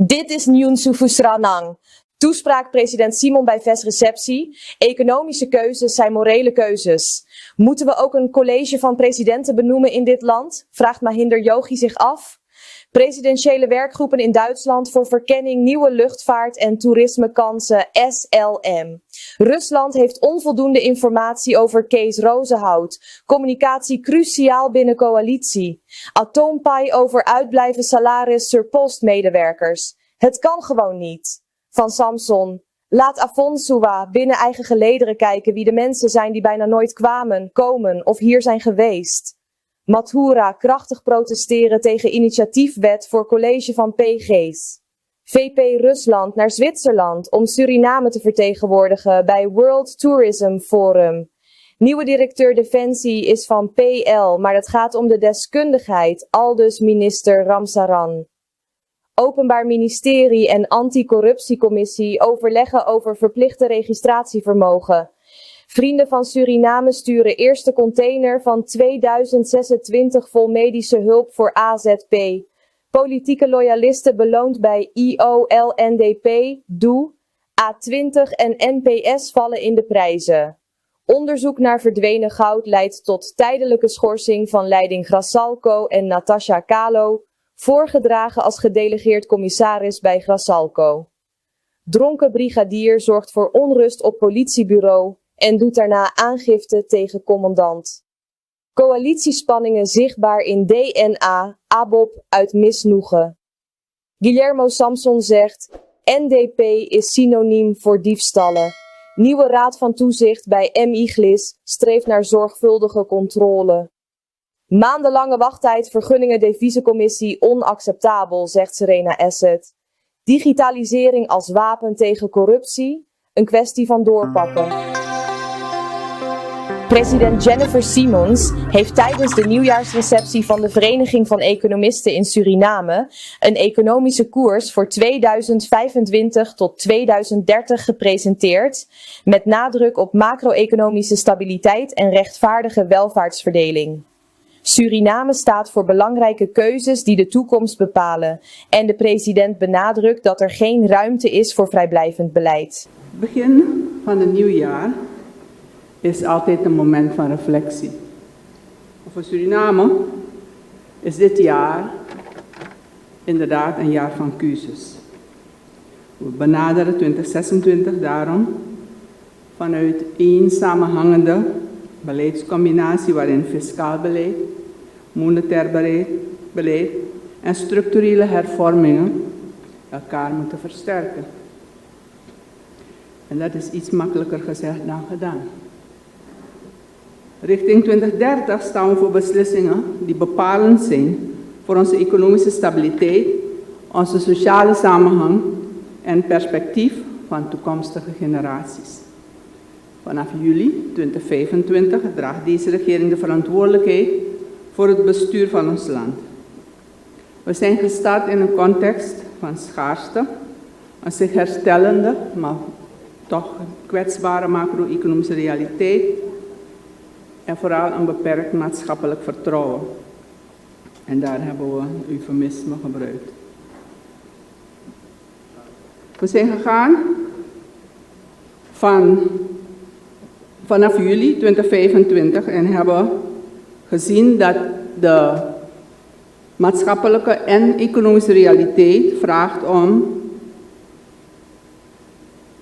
Dit is Nyunsu Fusranang. Toespraak president Simon bij VES-receptie. Economische keuzes zijn morele keuzes. Moeten we ook een college van presidenten benoemen in dit land? Vraagt Mahinder Yogi zich af. Presidentiële werkgroepen in Duitsland voor verkenning nieuwe luchtvaart en toerismekansen SLM. Rusland heeft onvoldoende informatie over Kees Rozenhout. Communicatie cruciaal binnen coalitie. Atoompai over uitblijven salaris surpostmedewerkers. Het kan gewoon niet. Van Samson. Laat Afonsua binnen eigen gelederen kijken wie de mensen zijn die bijna nooit kwamen, komen of hier zijn geweest. Mathura krachtig protesteren tegen initiatiefwet voor college van PG's. VP Rusland naar Zwitserland om Suriname te vertegenwoordigen bij World Tourism Forum. Nieuwe directeur Defensie is van PL, maar het gaat om de deskundigheid, aldus minister Ramsaran. Openbaar Ministerie en Anticorruptiecommissie overleggen over verplichte registratievermogen. Vrienden van Suriname sturen eerste container van 2026 vol medische hulp voor AZP. Politieke loyalisten beloond bij IOLNDP, DOE, A20 en NPS vallen in de prijzen. Onderzoek naar verdwenen goud leidt tot tijdelijke schorsing van leiding Grassalco en Natasha Kalo, voorgedragen als gedelegeerd commissaris bij Grassalco. Dronken brigadier zorgt voor onrust op politiebureau en doet daarna aangifte tegen commandant. Coalitiespanningen zichtbaar in DNA, ABOP uit misnoegen. Guillermo Samson zegt, NDP is synoniem voor diefstallen. Nieuwe raad van toezicht bij MI-GLIS streeft naar zorgvuldige controle. Maandenlange wachttijd vergunningen deviezencommissie onacceptabel, zegt Serena Asset. Digitalisering als wapen tegen corruptie, een kwestie van doorpakken. President Jennifer Simons heeft tijdens de nieuwjaarsreceptie van de Vereniging van Economisten in Suriname een economische koers voor 2025 tot 2030 gepresenteerd, met nadruk op macro-economische stabiliteit en rechtvaardige welvaartsverdeling. Suriname staat voor belangrijke keuzes die de toekomst bepalen en de president benadrukt dat er geen ruimte is voor vrijblijvend beleid. Begin van een nieuw jaar is altijd een moment van reflectie. Voor Suriname is dit jaar inderdaad een jaar van keuzes. We benaderen 2026 daarom vanuit één samenhangende beleidscombinatie waarin fiscaal beleid, monetair beleid en structurele hervormingen elkaar moeten versterken. En dat is iets makkelijker gezegd dan gedaan. Richting 2030 staan we voor beslissingen die bepalend zijn voor onze economische stabiliteit, onze sociale samenhang en perspectief van toekomstige generaties. Vanaf juli 2025 draagt deze regering de verantwoordelijkheid voor het bestuur van ons land. We zijn gestart in een context van schaarste, een zich herstellende, maar toch kwetsbare macro-economische realiteit en vooral een beperkt maatschappelijk vertrouwen. En daar hebben we een eufemisme gebruikt. We zijn gegaan vanaf juli 2025 en hebben gezien dat de maatschappelijke en economische realiteit vraagt om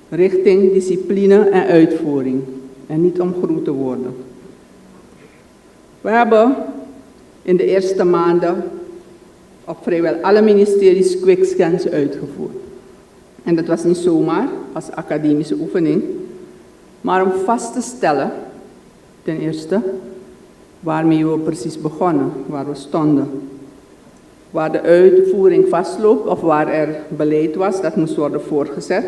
richting, discipline en uitvoering en niet om grote woorden. We hebben in de eerste maanden op vrijwel alle ministeries quickscans uitgevoerd. En dat was niet zomaar als academische oefening, maar om vast te stellen, ten eerste, waarmee we precies begonnen, waar we stonden. Waar de uitvoering vastloopt of waar er beleid was, dat moest worden voortgezet.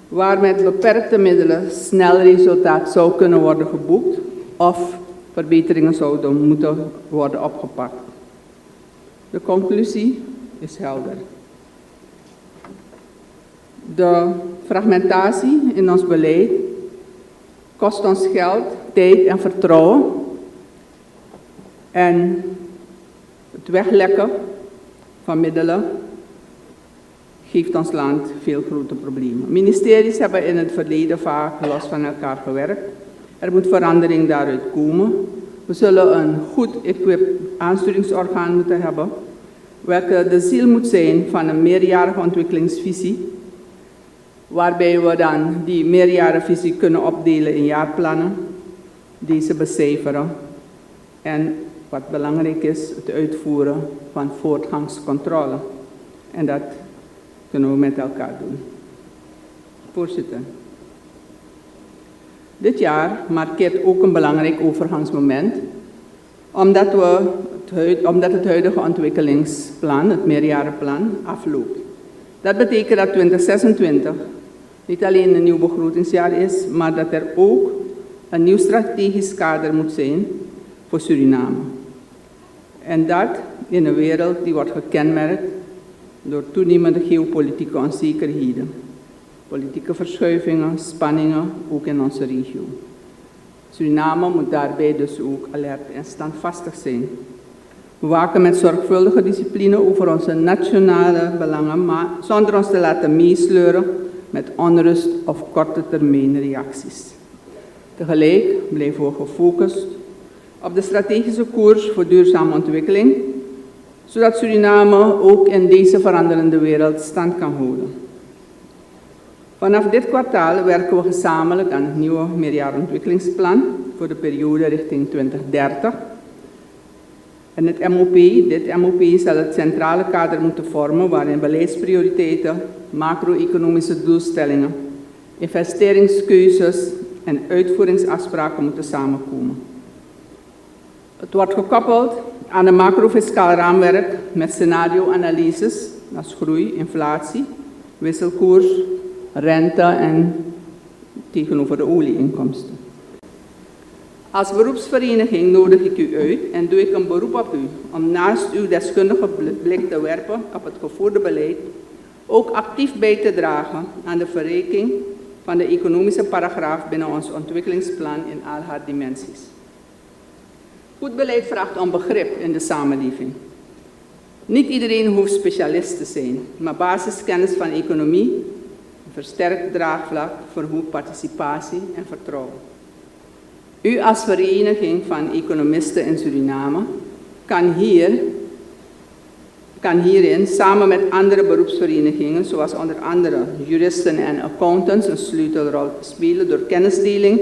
Waar met beperkte middelen snel resultaat zou kunnen worden geboekt of verbeteringen zouden moeten worden opgepakt. De conclusie is helder. De fragmentatie in ons beleid kost ons geld, tijd en vertrouwen. En het weglekken van middelen geeft ons land veel grote problemen. Ministeries hebben in het verleden vaak los van elkaar gewerkt. Er moet verandering daaruit komen. We zullen een goed equipped aansturingsorgaan moeten hebben, welke de ziel moet zijn van een meerjarige ontwikkelingsvisie, waarbij we dan die meerjarige visie kunnen opdelen in jaarplannen, deze becijferen en, wat belangrijk is, het uitvoeren van voortgangscontrole. En dat kunnen we met elkaar doen. Voorzitter. Dit jaar markeert ook een belangrijk overgangsmoment, omdat het huidige ontwikkelingsplan, het meerjarenplan, afloopt. Dat betekent dat 2026 niet alleen een nieuw begrotingsjaar is, maar dat er ook een nieuw strategisch kader moet zijn voor Suriname. En dat in een wereld die wordt gekenmerkt door toenemende geopolitieke onzekerheden, politieke verschuivingen, spanningen, ook in onze regio. Suriname moet daarbij dus ook alert en standvastig zijn. We waken met zorgvuldige discipline over onze nationale belangen, maar zonder ons te laten meesleuren met onrust of korte termijn reacties. Tegelijk blijven we gefocust op de strategische koers voor duurzame ontwikkeling, zodat Suriname ook in deze veranderende wereld stand kan houden. Vanaf dit kwartaal werken we gezamenlijk aan het nieuwe meerjarontwikkelingsplan voor de periode richting 2030. En dit MOP zal het centrale kader moeten vormen waarin beleidsprioriteiten, macro-economische doelstellingen, investeringskeuzes en uitvoeringsafspraken moeten samenkomen. Het wordt gekoppeld aan een macrofiscaal raamwerk met scenario-analyses als groei, inflatie, wisselkoers, rente en tegenover de olieinkomsten. Als beroepsvereniging nodig ik u uit en doe ik een beroep op u om naast uw deskundige blik te werpen op het gevoerde beleid ook actief bij te dragen aan de verrijking van de economische paragraaf binnen ons ontwikkelingsplan in al haar dimensies. Goed beleid vraagt om begrip in de samenleving. Niet iedereen hoeft specialist te zijn, maar basiskennis van economie, een versterkt draagvlak, verhoogt participatie en vertrouwen. U als vereniging van economisten in Suriname kan hierin samen met andere beroepsverenigingen, zoals onder andere juristen en accountants, een sleutelrol spelen door kennisdeling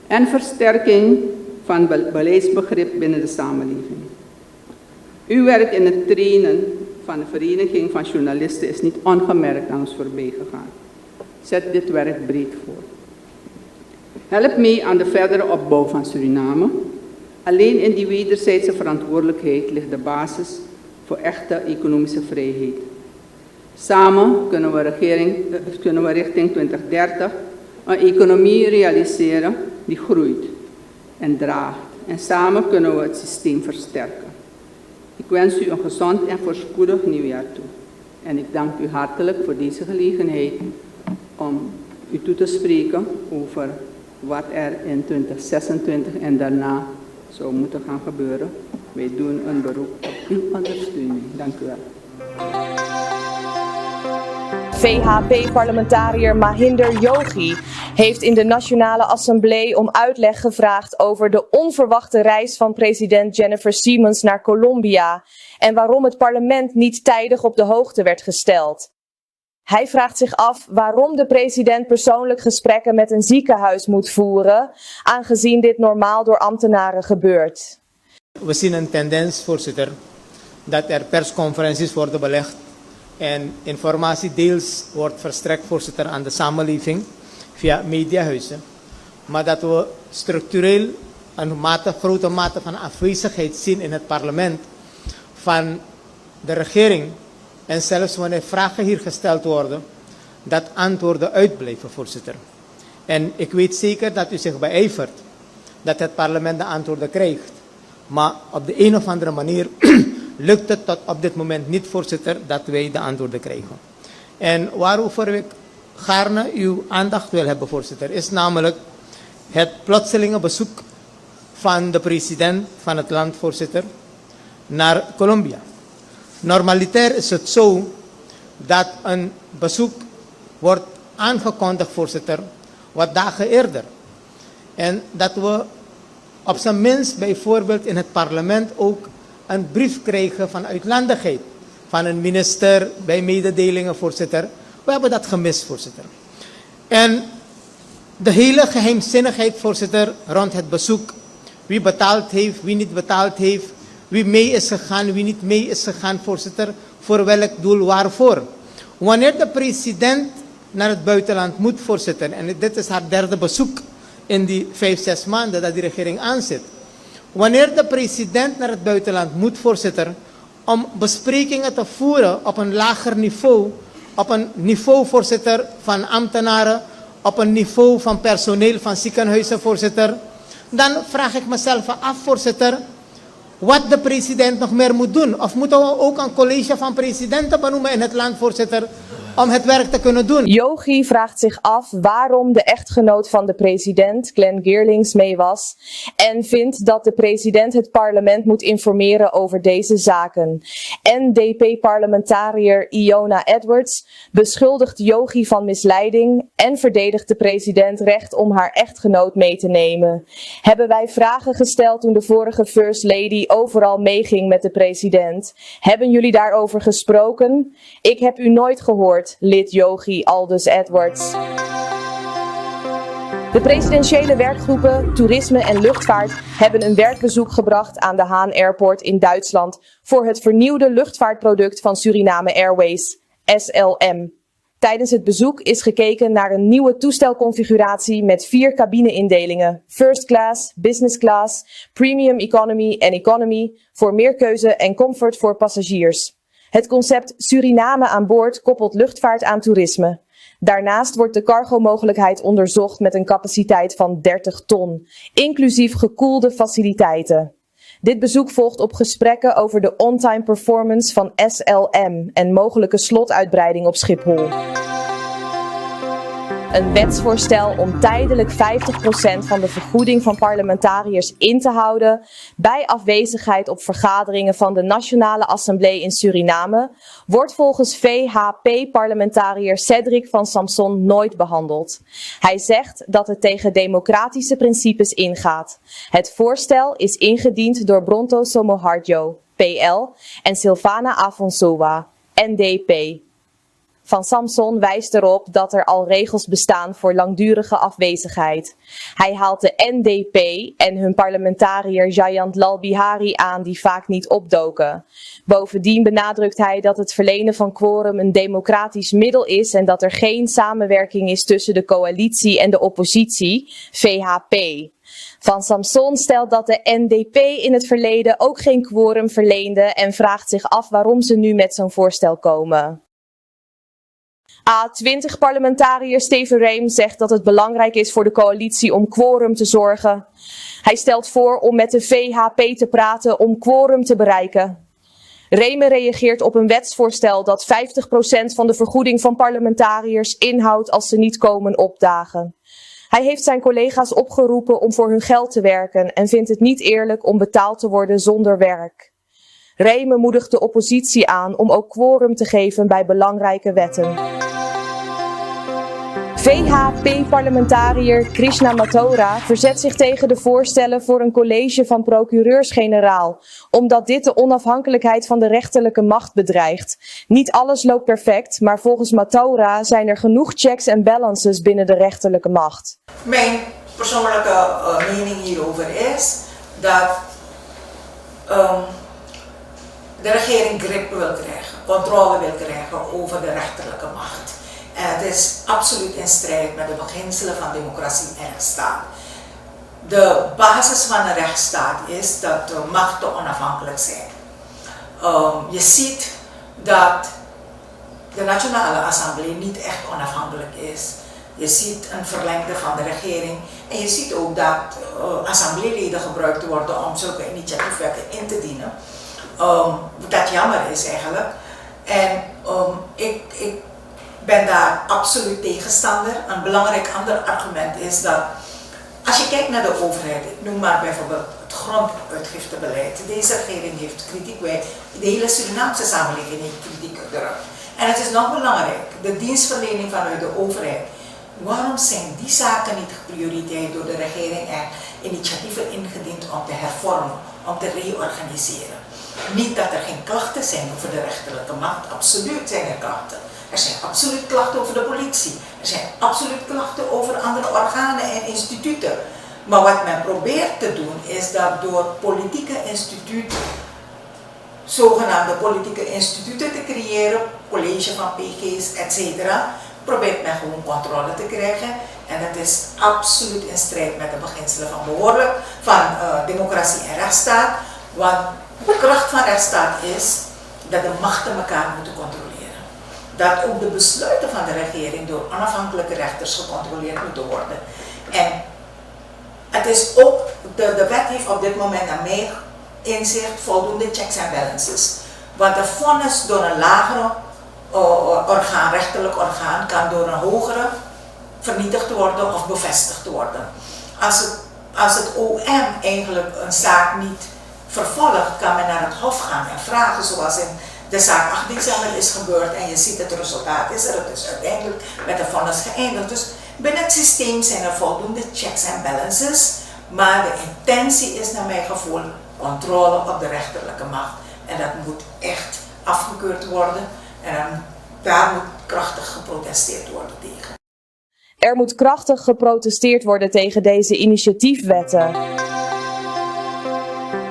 en versterking van beleidsbegrip binnen de samenleving. Uw werk in het trainen van de Vereniging van Journalisten is niet ongemerkt aan ons voorbij gegaan. Zet dit werk breed voor. Help mee aan de verdere opbouw van Suriname. Alleen in die wederzijdse verantwoordelijkheid ligt de basis voor echte economische vrijheid. Samen kunnen we richting 2030 een economie realiseren die groeit en draagt. En samen kunnen we het systeem versterken. Ik wens u een gezond en voorspoedig nieuwjaar toe. En ik dank u hartelijk voor deze gelegenheid om u toe te spreken over wat er in 2026 en daarna zou moeten gaan gebeuren. Wij doen een beroep op uw ondersteuning. Dank u wel. VHP-parlementariër Mahinder Yogi heeft in de Nationale Assemblée om uitleg gevraagd over de onverwachte reis van president Jennifer Siemens naar Colombia en waarom het parlement niet tijdig op de hoogte werd gesteld. Hij vraagt zich af waarom de president persoonlijk gesprekken met een ziekenhuis moet voeren, aangezien dit normaal door ambtenaren gebeurt. We zien een tendens, voorzitter, dat er persconferenties worden belegd en informatie deels wordt verstrekt, voorzitter, aan de samenleving via mediahuizen. Maar dat we structureel een grote mate van afwezigheid zien in het parlement van de regering. En zelfs wanneer vragen hier gesteld worden, dat antwoorden uitblijven, voorzitter. En ik weet zeker dat u zich beijvert dat het parlement de antwoorden krijgt. Maar op de een of andere manier lukt het tot op dit moment niet, voorzitter, dat wij de antwoorden krijgen. En waarover ik gaarne uw aandacht wil hebben, voorzitter, is namelijk het plotselinge bezoek van de president van het land, voorzitter, naar Colombia. Normaliter is het zo dat een bezoek wordt aangekondigd, voorzitter, wat dagen eerder. En dat we op zijn minst bijvoorbeeld in het parlement ook een brief kregen van uitlandigheid. Van een minister bij mededelingen, voorzitter. We hebben dat gemist, voorzitter. En de hele geheimzinnigheid, voorzitter, rond het bezoek. Wie betaald heeft, wie niet betaald heeft. Wie mee is gegaan, wie niet mee is gegaan, voorzitter. Voor welk doel, waarvoor. Wanneer de president naar het buitenland moet, voorzitter. En dit is haar derde bezoek in die 5-6 maanden dat die regering aanzit. Wanneer de president naar het buitenland moet, voorzitter, om besprekingen te voeren op een lager niveau, op een niveau, voorzitter, van ambtenaren, op een niveau van personeel van ziekenhuizen, voorzitter, dan vraag ik mezelf af, voorzitter, wat de president nog meer moet doen. Of moeten we ook een college van presidenten benoemen in het land, voorzitter, om het werk te kunnen doen? Yogi vraagt zich af waarom de echtgenoot van de president, Glenn Geerlings, mee was en vindt dat de president het parlement moet informeren over deze zaken. NDP-parlementariër Iona Edwards beschuldigt Yogi van misleiding en verdedigt de president recht om haar echtgenoot mee te nemen. Hebben wij vragen gesteld toen de vorige First Lady overal meeging met de president? Hebben jullie daarover gesproken? Ik heb u nooit gehoord, lid Yogi Aldus Edwards. De presidentiële werkgroepen Toerisme en Luchtvaart hebben een werkbezoek gebracht aan de Haan Airport in Duitsland voor het vernieuwde luchtvaartproduct van Suriname Airways, SLM. Tijdens het bezoek is gekeken naar een nieuwe toestelconfiguratie met 4 cabineindelingen: First Class, Business Class, Premium Economy en Economy voor meer keuze en comfort voor passagiers. Het concept Suriname aan boord koppelt luchtvaart aan toerisme. Daarnaast wordt de cargo-mogelijkheid onderzocht met een capaciteit van 30 ton, inclusief gekoelde faciliteiten. Dit bezoek volgt op gesprekken over de on-time performance van SLM en mogelijke slotuitbreiding op Schiphol. Een wetsvoorstel om tijdelijk 50% van de vergoeding van parlementariërs in te houden bij afwezigheid op vergaderingen van de Nationale Assemblée in Suriname wordt volgens VHP-parlementariër Cedric van Samson nooit behandeld. Hij zegt dat het tegen democratische principes ingaat. Het voorstel is ingediend door Bronto Somoharjo, PL, en Silvana Afonsowa, NDP. Van Samson wijst erop dat er al regels bestaan voor langdurige afwezigheid. Hij haalt de NDP en hun parlementariër Jayant Lal Bihari aan die vaak niet opdoken. Bovendien benadrukt hij dat het verlenen van quorum een democratisch middel is en dat er geen samenwerking is tussen de coalitie en de oppositie, VHP. Van Samson stelt dat de NDP in het verleden ook geen quorum verleende en vraagt zich af waarom ze nu met zo'n voorstel komen. A20-parlementariër Steven Reem zegt dat het belangrijk is voor de coalitie om quorum te zorgen. Hij stelt voor om met de VHP te praten om quorum te bereiken. Reem reageert op een wetsvoorstel dat 50% van de vergoeding van parlementariërs inhoudt als ze niet komen opdagen. Hij heeft zijn collega's opgeroepen om voor hun geld te werken en vindt het niet eerlijk om betaald te worden zonder werk. Reem moedigt de oppositie aan om ook quorum te geven bij belangrijke wetten. VHP-parlementariër Krishna Mathura verzet zich tegen de voorstellen voor een college van procureurs-generaal, omdat dit de onafhankelijkheid van de rechterlijke macht bedreigt. Niet alles loopt perfect, maar volgens Mathura zijn er genoeg checks en balances binnen de rechterlijke macht. Mijn persoonlijke mening hierover is dat de regering grip wil krijgen, controle wil krijgen over de rechterlijke macht. En het is absoluut in strijd met de beginselen van democratie en rechtsstaat. De basis van een rechtsstaat is dat de machten onafhankelijk zijn. Je ziet dat de Nationale Assemblée niet echt onafhankelijk is. Je ziet een verlengde van de regering en je ziet ook dat assembleeleden gebruikt worden om zulke initiatiefwetten in te dienen. Dat jammer is eigenlijk. En ik ben daar absoluut tegenstander. Een belangrijk ander argument is dat als je kijkt naar de overheid, ik noem maar bijvoorbeeld het gronduitgiftebeleid. Deze regering heeft kritiek, de hele Surinaamse samenleving heeft kritiek erop. En het is nog belangrijk, de dienstverlening vanuit de overheid. Waarom zijn die zaken niet geprioriteerd door de regering en initiatieven ingediend om te hervormen, om te reorganiseren? Niet dat er geen klachten zijn over de rechterlijke macht, absoluut zijn er klachten. Er zijn absoluut klachten over de politie, er zijn absoluut klachten over andere organen en instituten. Maar wat men probeert te doen is dat door politieke instituten, zogenaamde politieke instituten te creëren, college van PG's, etc., probeert men gewoon controle te krijgen. En dat is absoluut in strijd met de beginselen van democratie en rechtsstaat. Want de kracht van rechtsstaat is dat de machten elkaar moeten controleren. Dat ook de besluiten van de regering door onafhankelijke rechters gecontroleerd moeten worden. En het is ook, de wet heeft op dit moment naar mijn inzicht voldoende checks en balances. Want de vonnis door een lagere orgaan, rechterlijk orgaan, kan door een hogere vernietigd worden of bevestigd worden. Als het OM eigenlijk een zaak niet vervolgt, kan men naar het Hof gaan en vragen, zoals in de zaak 8 december is gebeurd en je ziet het resultaat is er, het is uiteindelijk met de vonnis geëindigd. Dus binnen het systeem zijn er voldoende checks en balances, maar de intentie is naar mijn gevoel controle op de rechterlijke macht. En dat moet echt afgekeurd worden en daar moet krachtig geprotesteerd worden tegen. Er moet krachtig geprotesteerd worden tegen deze initiatiefwetten.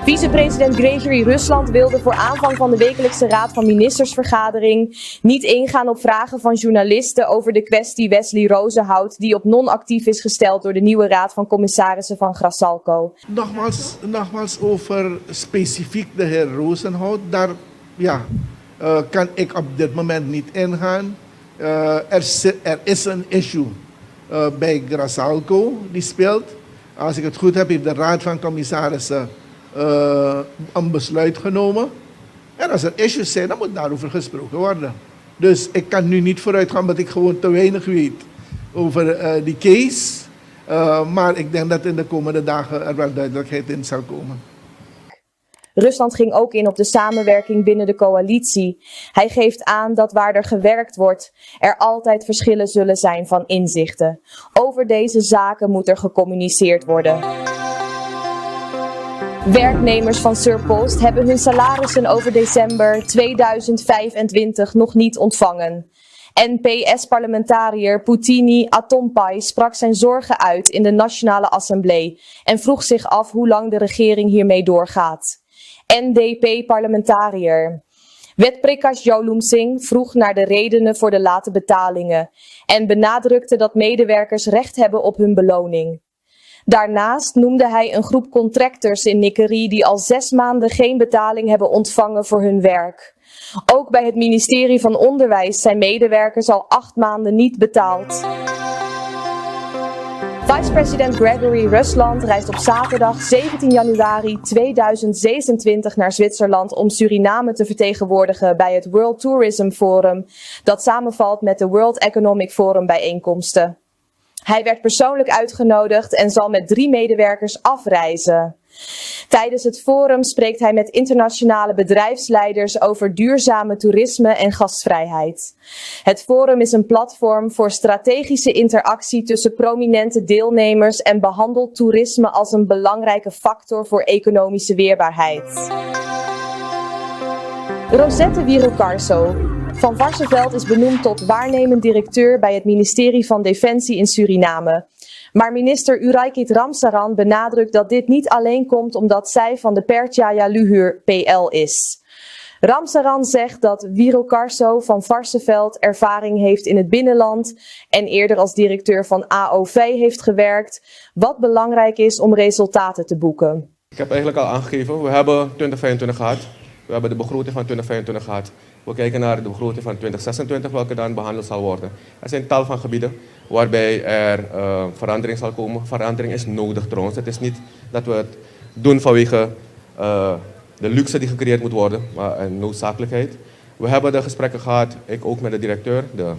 Vicepresident Gregory Rusland wilde voor aanvang van de wekelijkse Raad van Ministersvergadering niet ingaan op vragen van journalisten over de kwestie Wesley Rozenhout, die op non-actief is gesteld door de nieuwe Raad van Commissarissen van Grassalco. Nogmaals over specifiek de heer Rozenhout, daar kan ik op dit moment niet ingaan. Er is een issue bij Grassalco die speelt. Als ik het goed heb, heeft de Raad van Commissarissen een besluit genomen. En als er issues zijn, dan moet daarover gesproken worden. Dus ik kan nu niet vooruit gaan, omdat ik gewoon te weinig weet over die case. Maar ik denk dat in de komende dagen er wel duidelijkheid in zal komen. Rusland ging ook in op de samenwerking binnen de coalitie. Hij geeft aan dat waar er gewerkt wordt, er altijd verschillen zullen zijn van inzichten. Over deze zaken moet er gecommuniceerd worden. Werknemers van Surpost hebben hun salarissen over december 2025 nog niet ontvangen. NPS-parlementariër Poutini Atompai sprak zijn zorgen uit in de Nationale Assemblée en vroeg zich af hoe lang de regering hiermee doorgaat. NDP-parlementariër Wet Prakash Jolum Singh vroeg naar de redenen voor de late betalingen en benadrukte dat medewerkers recht hebben op hun beloning. Daarnaast noemde hij een groep contractors in Nikkerie die al 6 maanden geen betaling hebben ontvangen voor hun werk. Ook bij het ministerie van Onderwijs zijn medewerkers al 8 maanden niet betaald. Vice-president Gregory Rusland reist op zaterdag 17 januari 2026 naar Zwitserland om Suriname te vertegenwoordigen bij het World Tourism Forum, dat samenvalt met de World Economic Forum bijeenkomsten. Hij werd persoonlijk uitgenodigd en zal met 3 medewerkers afreizen. Tijdens het forum spreekt hij met internationale bedrijfsleiders over duurzame toerisme en gastvrijheid. Het forum is een platform voor strategische interactie tussen prominente deelnemers en behandelt toerisme als een belangrijke factor voor economische weerbaarheid. Rosette Wierukarso van Varsseveld is benoemd tot waarnemend directeur bij het ministerie van Defensie in Suriname. Maar minister Uraykit Ramsaran benadrukt dat dit niet alleen komt omdat zij van de Pertjaya Luhur PL is. Ramsaran zegt dat Wierukarso van Varsseveld ervaring heeft in het binnenland en eerder als directeur van AOV heeft gewerkt, wat belangrijk is om resultaten te boeken. Ik heb eigenlijk al aangegeven, we hebben 2025 gehad, we hebben de begroting van 2025 gehad. We kijken naar de begroting van 2026, welke dan behandeld zal worden. Er zijn tal van gebieden waarbij er verandering zal komen. Verandering is nodig trouwens. Het is niet dat we het doen vanwege de luxe die gecreëerd moet worden, maar een noodzakelijkheid. We hebben de gesprekken gehad, ik ook met de directeur, de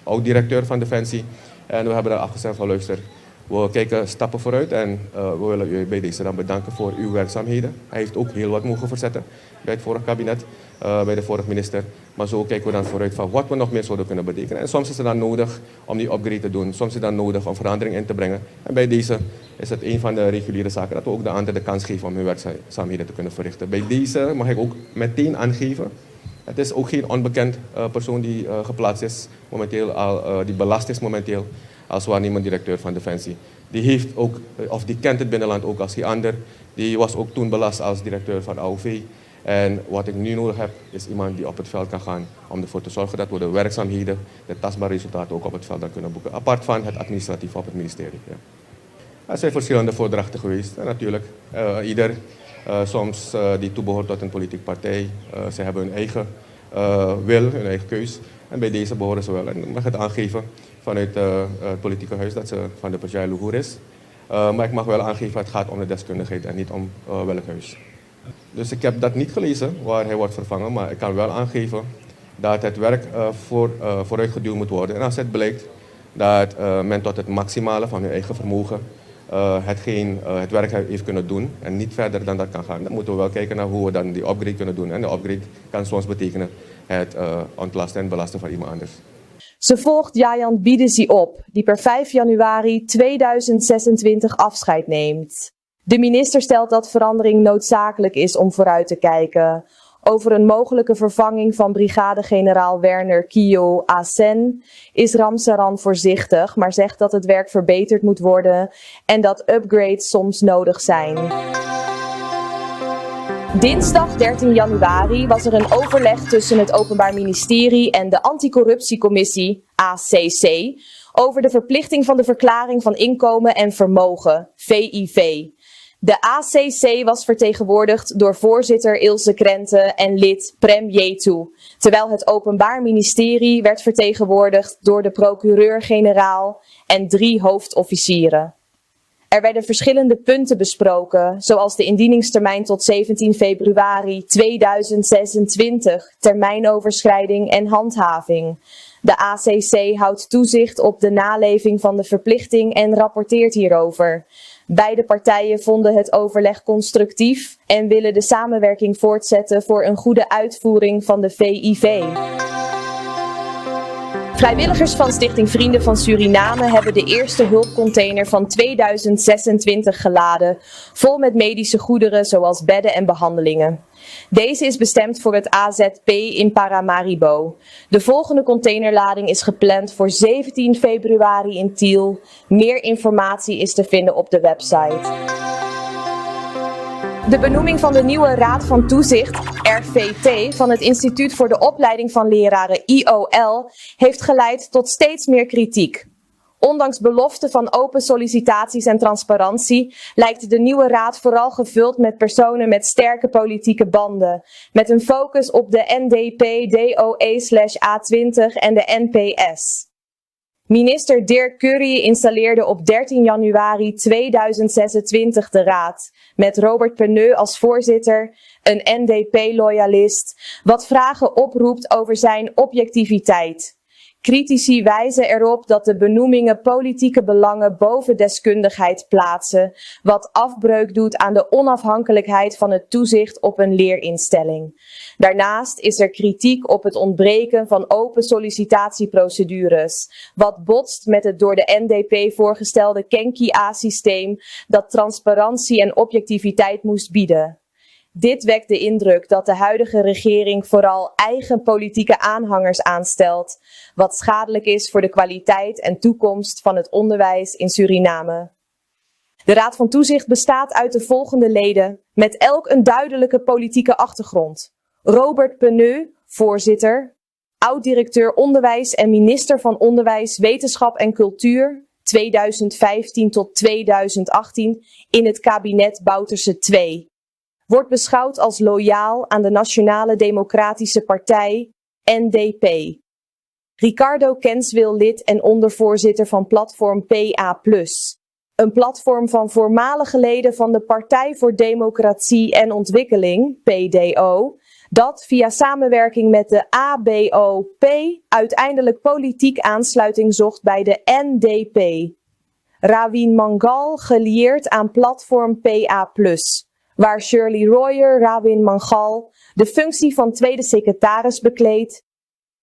oud-directeur van Defensie. En we hebben er afgestemd van luister, We kijken stappen vooruit en we willen u bij deze dan bedanken voor uw werkzaamheden. Hij heeft ook heel wat mogen verzetten bij het vorige kabinet, bij de vorige minister. Maar zo kijken we dan vooruit van wat we nog meer zouden kunnen betekenen. En soms is het dan nodig om die upgrade te doen. Soms is het dan nodig om verandering in te brengen. En bij deze is het een van de reguliere zaken dat we ook de anderen de kans geven om hun werkzaamheden te kunnen verrichten. Bij deze mag ik ook meteen aangeven. Het is ook geen onbekend persoon die geplaatst is momenteel, die belast is momenteel als waarnemend directeur van Defensie. Die heeft ook, of die kent het binnenland ook als geen ander. Die was ook toen belast als directeur van AOV. En wat ik nu nodig heb, is iemand die op het veld kan gaan om ervoor te zorgen dat we de werkzaamheden, de tastbare resultaten ook op het veld dan kunnen boeken. Apart van het administratief op het ministerie. Ja. Er zijn verschillende voordrachten geweest. En natuurlijk, soms die toebehoort tot een politieke partij. Ze hebben hun eigen wil, hun eigen keus. En bij deze behoren ze wel. En ik mag het aangeven vanuit het politieke huis dat ze van de partij Luhur is. Maar ik mag wel aangeven, het gaat om de deskundigheid en niet om welk huis. Dus ik heb dat niet gelezen waar hij wordt vervangen, maar ik kan wel aangeven dat het werk vooruitgeduwd moet worden. En als het blijkt dat men tot het maximale van hun eigen vermogen het werk heeft kunnen doen en niet verder dan dat kan gaan, dan moeten we wel kijken naar hoe we dan die upgrade kunnen doen. En de upgrade kan soms betekenen het ontlasten en belasten van iemand anders. Ze volgt Jayant Biedesi op, die per 5 januari 2026 afscheid neemt. De minister stelt dat verandering noodzakelijk is om vooruit te kijken. Over een mogelijke vervanging van brigadegeneraal Werner Kio Asen is Ramsaran voorzichtig, maar zegt dat het werk verbeterd moet worden en dat upgrades soms nodig zijn. Dinsdag 13 januari was er een overleg tussen het Openbaar Ministerie en de Anticorruptiecommissie, ACC, over de verplichting van de Verklaring van Inkomen en Vermogen, VIV. De ACC was vertegenwoordigd door voorzitter Ilse Krente en lid Prem Jetu, terwijl het Openbaar Ministerie werd vertegenwoordigd door de procureur-generaal en 3 hoofdofficieren. Er werden verschillende punten besproken, zoals de indieningstermijn tot 17 februari 2026, termijnoverschrijding en handhaving. De ACC houdt toezicht op de naleving van de verplichting en rapporteert hierover. Beide partijen vonden het overleg constructief en willen de samenwerking voortzetten voor een goede uitvoering van de VIV. Vrijwilligers van Stichting Vrienden van Suriname hebben de eerste hulpcontainer van 2026 geladen, vol met medische goederen zoals bedden en behandelingen. Deze is bestemd voor het AZP in Paramaribo. De volgende containerlading is gepland voor 17 februari in Tiel. Meer informatie is te vinden op de website. De benoeming van de nieuwe Raad van Toezicht, RVT, van het Instituut voor de Opleiding van Leraren, IOL, heeft geleid tot steeds meer kritiek. Ondanks beloften van open sollicitaties en transparantie lijkt de nieuwe raad vooral gevuld met personen met sterke politieke banden, met een focus op de NDP, DOE/A20 en de NPS. Minister Dirk Currie installeerde op 13 januari 2026 de raad, met Robert Penneu als voorzitter, een NDP-loyalist, wat vragen oproept over zijn objectiviteit. Critici wijzen erop dat de benoemingen politieke belangen boven deskundigheid plaatsen, wat afbreuk doet aan de onafhankelijkheid van het toezicht op een leerinstelling. Daarnaast is er kritiek op het ontbreken van open sollicitatieprocedures, wat botst met het door de NDP voorgestelde Kenki-A-systeem dat transparantie en objectiviteit moest bieden. Dit wekt de indruk dat de huidige regering vooral eigen politieke aanhangers aanstelt, wat schadelijk is voor de kwaliteit en toekomst van het onderwijs in Suriname. De Raad van Toezicht bestaat uit de volgende leden, met elk een duidelijke politieke achtergrond. Robert Penneu, voorzitter, oud-directeur onderwijs en minister van Onderwijs, Wetenschap en Cultuur, 2015 tot 2018 in het kabinet Bouterse II. Wordt beschouwd als loyaal aan de Nationale Democratische Partij, NDP. Ricardo Kenswil, lid en ondervoorzitter van platform PA+. Een platform van voormalige leden van de Partij voor Democratie en Ontwikkeling, PDO, dat via samenwerking met de ABOP uiteindelijk politiek aansluiting zocht bij de NDP. Rawin Mangal gelieerd aan platform PA+, waar Shirley Royer Rawin Mangal de functie van tweede secretaris bekleedt,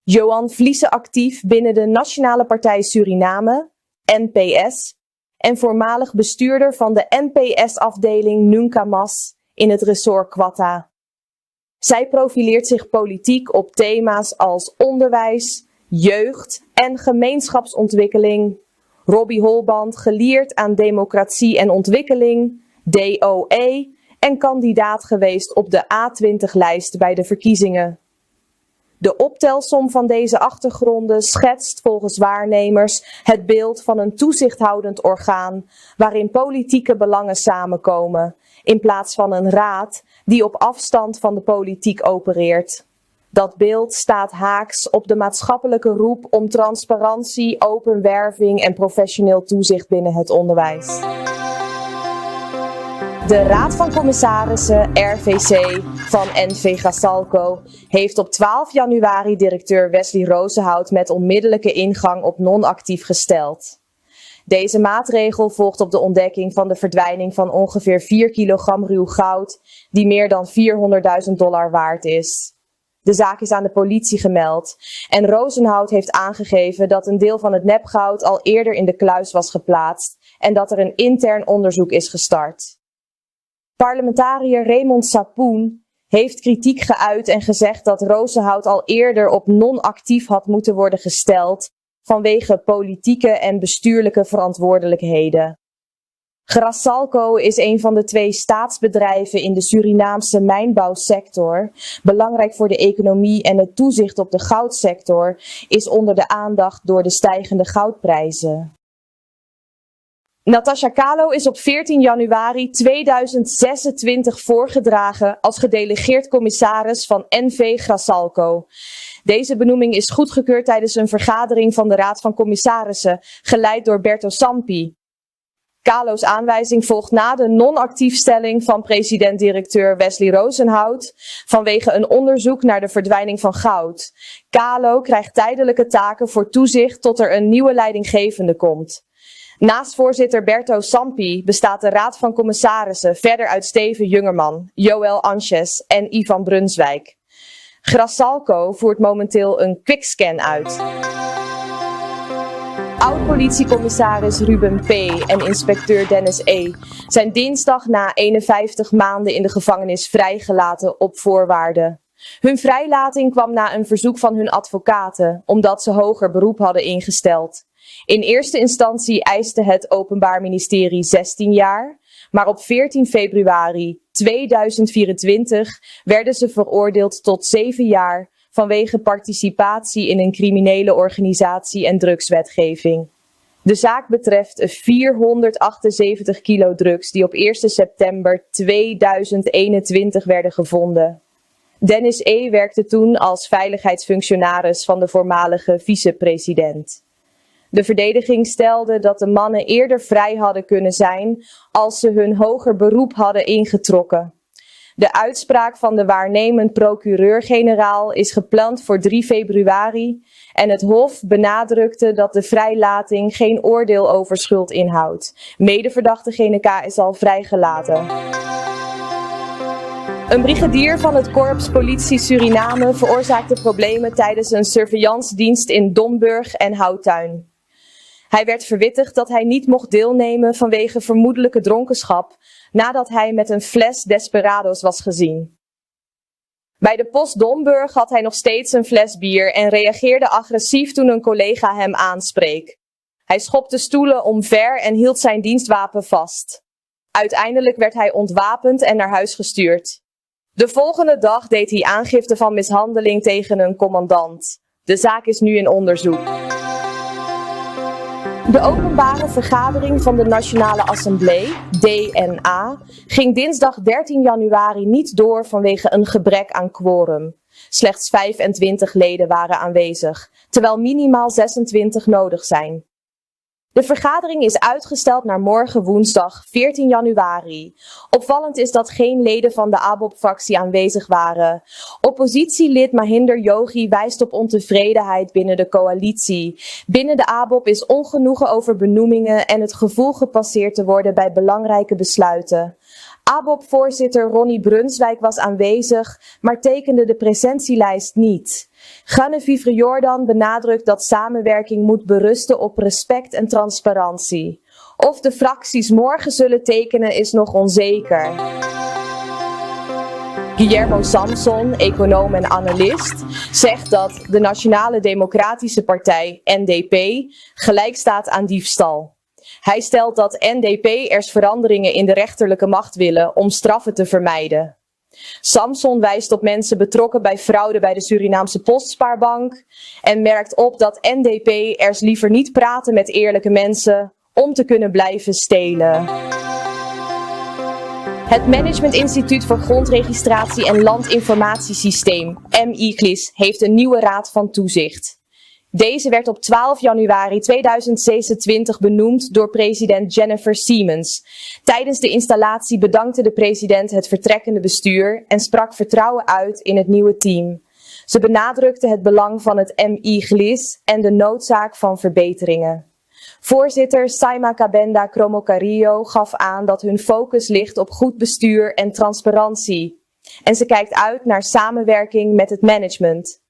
Johan Vliese actief binnen de Nationale Partij Suriname, NPS, en voormalig bestuurder van de NPS-afdeling Nuncamas in het ressort Quetta. Zij profileert zich politiek op thema's als onderwijs, jeugd en gemeenschapsontwikkeling. Robbie Holband geleerd aan democratie en ontwikkeling, DOE, en kandidaat geweest op de A20-lijst bij de verkiezingen. De optelsom van deze achtergronden schetst volgens waarnemers het beeld van een toezichthoudend orgaan waarin politieke belangen samenkomen, in plaats van een raad die op afstand van de politiek opereert. Dat beeld staat haaks op de maatschappelijke roep om transparantie, open werving en professioneel toezicht binnen het onderwijs. De Raad van Commissarissen, RVC, van NV Grassalco heeft op 12 januari directeur Wesley Rozenhout met onmiddellijke ingang op non-actief gesteld. Deze maatregel volgt op de ontdekking van de verdwijning van ongeveer 4 kilogram ruw goud, die meer dan $400.000 waard is. De zaak is aan de politie gemeld en Rozenhout heeft aangegeven dat een deel van het nepgoud al eerder in de kluis was geplaatst en dat er een intern onderzoek is gestart. Parlementariër Raymond Sapoen heeft kritiek geuit en gezegd dat Rozenhout al eerder op non-actief had moeten worden gesteld vanwege politieke en bestuurlijke verantwoordelijkheden. Grassalco is een van de 2 staatsbedrijven in de Surinaamse mijnbouwsector. Belangrijk voor de economie en het toezicht op de goudsector is onder de aandacht door de stijgende goudprijzen. Natasha Kalo is op 14 januari 2026 voorgedragen als gedelegeerd commissaris van NV Grassalco. Deze benoeming is goedgekeurd tijdens een vergadering van de Raad van Commissarissen, geleid door Berto Sampi. Kalo's aanwijzing volgt na de non-actiefstelling van president-directeur Wesley Rozenhout vanwege een onderzoek naar de verdwijning van goud. Kalo krijgt tijdelijke taken voor toezicht tot er een nieuwe leidinggevende komt. Naast voorzitter Berto Sampi bestaat de Raad van Commissarissen verder uit Steven Jungerman, Joël Anches en Ivan Brunswijk. Grassalco voert momenteel een quickscan uit. Oud-politiecommissaris Ruben P. en inspecteur Dennis E. zijn dinsdag na 51 maanden in de gevangenis vrijgelaten op voorwaarden. Hun vrijlating kwam na een verzoek van hun advocaten, omdat ze hoger beroep hadden ingesteld. In eerste instantie eiste het Openbaar Ministerie 16 jaar, maar op 14 februari 2024 werden ze veroordeeld tot 7 jaar vanwege participatie in een criminele organisatie en drugswetgeving. De zaak betreft 478 kilo drugs die op 1 september 2021 werden gevonden. Dennis E. werkte toen als veiligheidsfunctionaris van de voormalige vicepresident. De verdediging stelde dat de mannen eerder vrij hadden kunnen zijn als ze hun hoger beroep hadden ingetrokken. De uitspraak van de waarnemend procureur-generaal is gepland voor 3 februari en het Hof benadrukte dat de vrijlating geen oordeel over schuld inhoudt. Medeverdachte GNK is al vrijgelaten. Een brigadier van het Korps Politie Suriname veroorzaakte problemen tijdens een surveillancedienst in Domburg en Houttuin. Hij werd verwittigd dat hij niet mocht deelnemen vanwege vermoedelijke dronkenschap nadat hij met een fles Desperados was gezien. Bij de post Domburg had hij nog steeds een fles bier en reageerde agressief toen een collega hem aanspreek. Hij schopte stoelen omver en hield zijn dienstwapen vast. Uiteindelijk werd hij ontwapend en naar huis gestuurd. De volgende dag deed hij aangifte van mishandeling tegen een commandant. De zaak is nu in onderzoek. De openbare vergadering van de Nationale Assemblée, DNA, ging dinsdag 13 januari niet door vanwege een gebrek aan quorum. Slechts 25 leden waren aanwezig, terwijl minimaal 26 nodig zijn. De vergadering is uitgesteld naar morgen woensdag 14 januari. Opvallend is dat geen leden van de ABOP-fractie aanwezig waren. Oppositielid Mahinder Yogi wijst op ontevredenheid binnen de coalitie. Binnen de ABOP is ongenoegen over benoemingen en het gevoel gepasseerd te worden bij belangrijke besluiten. ABOP-voorzitter Ronnie Brunswijk was aanwezig, maar tekende de presentielijst niet. Geneviève Jordan benadrukt dat samenwerking moet berusten op respect en transparantie. Of de fracties morgen zullen tekenen is nog onzeker. Guillermo Samson, econoom en analist, zegt dat de Nationale Democratische Partij, NDP, gelijk staat aan diefstal. Hij stelt dat NDP'ers veranderingen in de rechterlijke macht willen om straffen te vermijden. Samson wijst op mensen betrokken bij fraude bij de Surinaamse Postspaarbank en merkt op dat NDP'ers liever niet praten met eerlijke mensen om te kunnen blijven stelen. Het Management Instituut voor Grondregistratie en Landinformatiesysteem, MIGLIS, heeft een nieuwe raad van toezicht. Deze werd op 12 januari 2026 benoemd door president Jennifer Siemens. Tijdens de installatie bedankte de president het vertrekkende bestuur en sprak vertrouwen uit in het nieuwe team. Ze benadrukte het belang van het MIGLIS en de noodzaak van verbeteringen. Voorzitter Saima Kabenda Kromokario gaf aan dat hun focus ligt op goed bestuur en transparantie. En ze kijkt uit naar samenwerking met het management.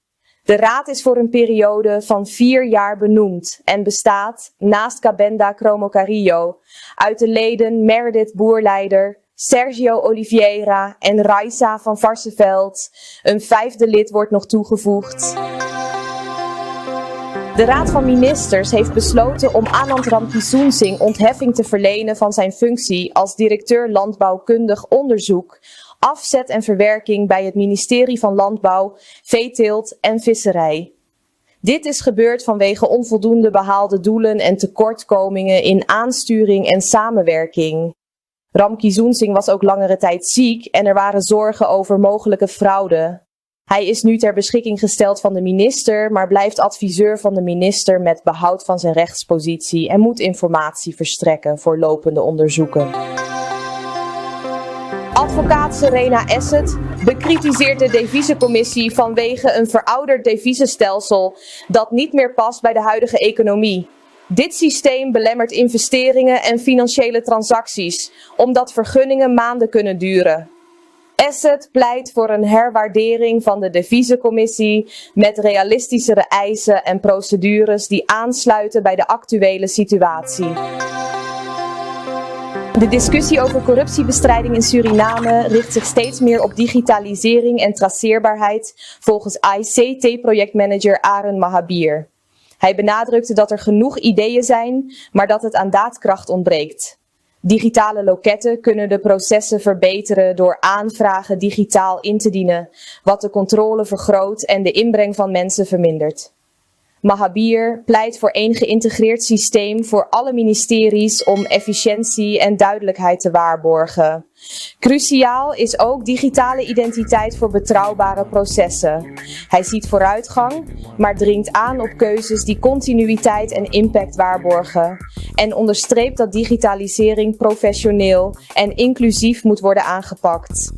De raad is voor een periode van 4 jaar benoemd en bestaat, naast Kabenda Kromokario, uit de leden Meredith Boerleider, Sergio Oliveira en Raisa van Varsseveld. Een 5e lid wordt nog toegevoegd. De Raad van Ministers heeft besloten om Anand Ramkissoensingh ontheffing te verlenen van zijn functie als directeur landbouwkundig onderzoek, afzet en verwerking bij het ministerie van Landbouw, Veeteelt en Visserij. Dit is gebeurd vanwege onvoldoende behaalde doelen en tekortkomingen in aansturing en samenwerking. Ramkissoensingh was ook langere tijd ziek en er waren zorgen over mogelijke fraude. Hij is nu ter beschikking gesteld van de minister, maar blijft adviseur van de minister met behoud van zijn rechtspositie en moet informatie verstrekken voor lopende onderzoeken. Advocaat Serena Asset bekritiseert de deviezencommissie vanwege een verouderd deviezenstelsel dat niet meer past bij de huidige economie. Dit systeem belemmert investeringen en financiële transacties, omdat vergunningen maanden kunnen duren. Asset pleit voor een herwaardering van de deviezencommissie met realistischere eisen en procedures die aansluiten bij de actuele situatie. De discussie over corruptiebestrijding in Suriname richt zich steeds meer op digitalisering en traceerbaarheid, volgens ICT-projectmanager Aren Mahabir. Hij benadrukte dat er genoeg ideeën zijn, maar dat het aan daadkracht ontbreekt. Digitale loketten kunnen de processen verbeteren door aanvragen digitaal in te dienen, wat de controle vergroot en de inbreng van mensen vermindert. Mahabir pleit voor één geïntegreerd systeem voor alle ministeries om efficiëntie en duidelijkheid te waarborgen. Cruciaal is ook digitale identiteit voor betrouwbare processen. Hij ziet vooruitgang, maar dringt aan op keuzes die continuïteit en impact waarborgen. En onderstreept dat digitalisering professioneel en inclusief moet worden aangepakt.